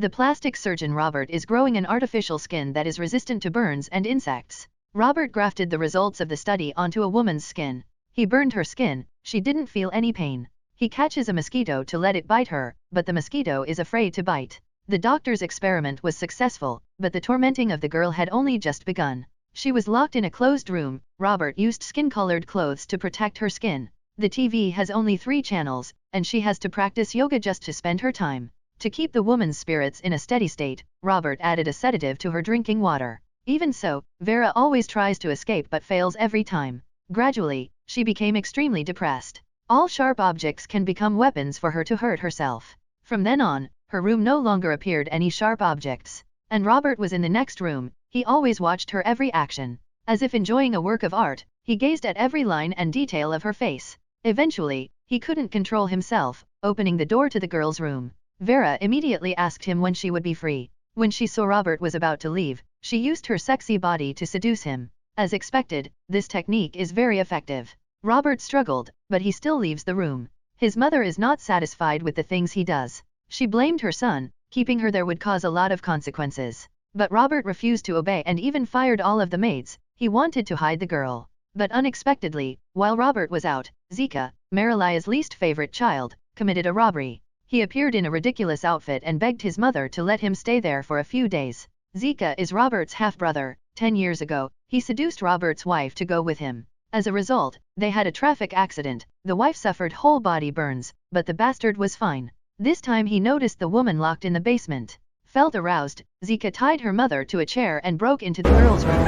The plastic surgeon Robert is growing an artificial skin that is resistant to burns and insects. Robert grafted the results of the study onto a woman's skin. He burned her skin, she didn't feel any pain. He catches a mosquito to let it bite her, but the mosquito is afraid to bite. The doctor's experiment was successful, but the tormenting of the girl had only just begun. She was locked in a closed room. Robert used skin-colored clothes to protect her skin. The TV has only 3 channels, and she has to practice yoga just to spend her time. To keep the woman's spirits in a steady state, Robert added a sedative to her drinking water. Even so, Vera always tries to escape but fails every time. Gradually, she became extremely depressed. All sharp objects can become weapons for her to hurt herself. From then on, her room no longer appeared any sharp objects. And Robert was in the next room. He always watched her every action. As if enjoying a work of art, he gazed at every line and detail of her face. Eventually, he couldn't control himself, opening the door to the girl's room. Vera immediately asked him when she would be free. When she saw Robert was about to leave, she used her sexy body to seduce him. As expected, this technique is very effective. Robert struggled, but he still leaves the room. His mother is not satisfied with the things he does. She blamed her son. Keeping her there would cause a lot of consequences. But Robert refused to obey and even fired all of the maids. He wanted to hide the girl. But unexpectedly, while Robert was out, Zika, Marilaya's least favorite child, committed a robbery. He appeared in a ridiculous outfit and begged his mother to let him stay there for a few days. Zika is Robert's half-brother. 10 years ago, he seduced Robert's wife to go with him. As a result, they had a traffic accident. The wife suffered whole body burns, but the bastard was fine. This time he noticed the woman locked in the basement. Felt aroused, Zika tied her mother to a chair and broke into the girl's room.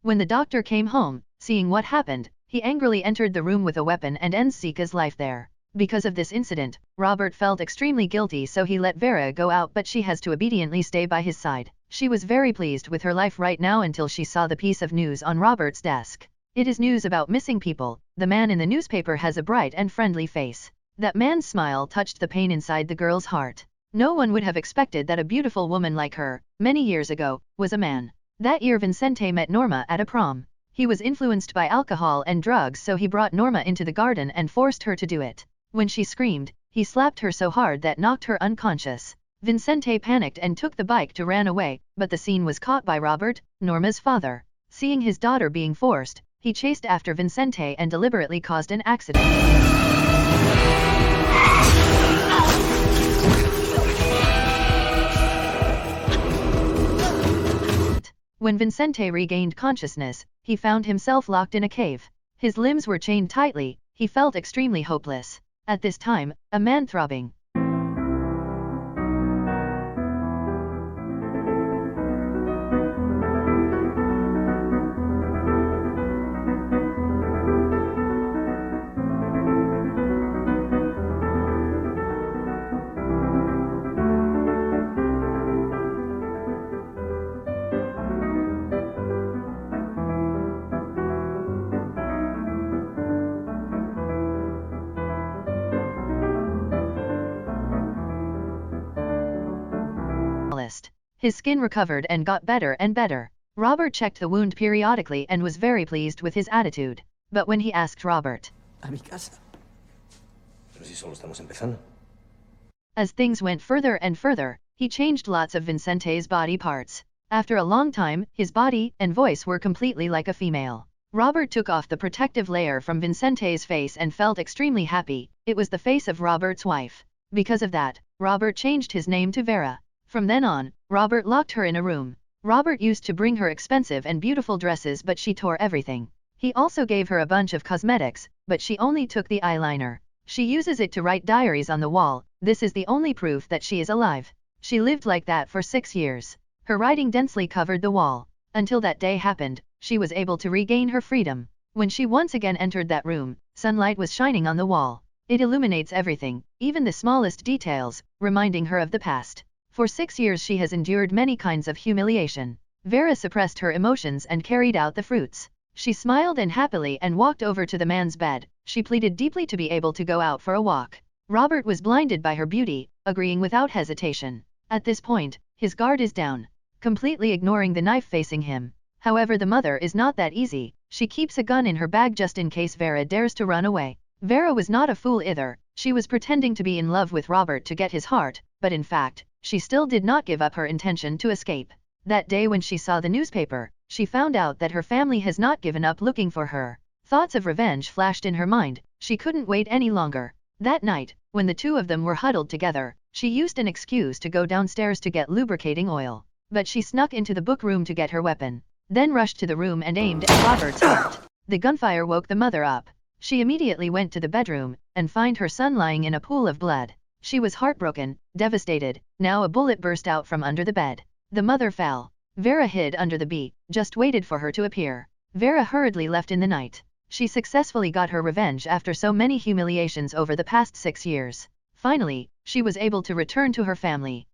When the doctor came home, seeing what happened, he angrily entered the room with a weapon and ends Zika's life there. Because of this incident, Robert felt extremely guilty, so he let Vera go out, but she has to obediently stay by his side. She was very pleased with her life right now until she saw the piece of news on Robert's desk. It is news about missing people. The man in the newspaper has a bright and friendly face. That man's smile touched the pain inside the girl's heart. No one would have expected that a beautiful woman like her, many years ago, was a man. That year Vincente met Norma at a prom. He was influenced by alcohol and drugs, so he brought Norma into the garden and forced her to do it. When she screamed, he slapped her so hard that knocked her unconscious. Vincente panicked and took the bike to run away, but the scene was caught by Robert, Norma's father. Seeing his daughter being forced, he chased after Vincente and deliberately caused an accident. When Vincente regained consciousness, he found himself locked in a cave. His limbs were chained tightly. He felt extremely hopeless. At this time, a man throbbing. His skin recovered and got better and better. Robert checked the wound periodically and was very pleased with his attitude. But when he asked Robert, "A mi casa." Pero si solo estamos empezando. As things went further and further, he changed lots of Vincente's body parts. After a long time, his body and voice were completely like a female. Robert took off the protective layer from Vincente's face and felt extremely happy. It was the face of Robert's wife. Because of that, Robert changed his name to Vera. From then on, Robert locked her in a room. Robert used to bring her expensive and beautiful dresses, but she tore everything. He also gave her a bunch of cosmetics, but she only took the eyeliner. She uses it to write diaries on the wall. This is the only proof that she is alive. She lived like that for 6 years. Her writing densely covered the wall. Until that day happened, she was able to regain her freedom. When she once again entered that room, sunlight was shining on the wall. It illuminates everything, even the smallest details, reminding her of the past. For 6 years she has endured many kinds of humiliation. Vera suppressed her emotions and carried out the fruits. She smiled and happily and walked over to the man's bed. She pleaded deeply to be able to go out for a walk. Robert was blinded by her beauty, agreeing without hesitation. At this point, his guard is down, completely ignoring the knife facing him. However, the mother is not that easy. She keeps a gun in her bag just in case Vera dares to run away. Vera was not a fool either. She was pretending to be in love with Robert to get his heart, but in fact, she still did not give up her intention to escape. That day when she saw the newspaper, she found out that her family has not given up looking for her. Thoughts of revenge flashed in her mind. She couldn't wait any longer. That night, when the two of them were huddled together, she used an excuse to go downstairs to get lubricating oil. But she snuck into the book room to get her weapon, then rushed to the room and aimed at Robert's heart. The gunfire woke the mother up. She immediately went to the bedroom, and found her son lying in a pool of blood. She was heartbroken, devastated. Now a bullet burst out from under the bed. The mother fell. Vera hid under the bed, just waited for her to appear. Vera hurriedly left in the night. She successfully got her revenge after so many humiliations over the past 6 years. Finally, she was able to return to her family.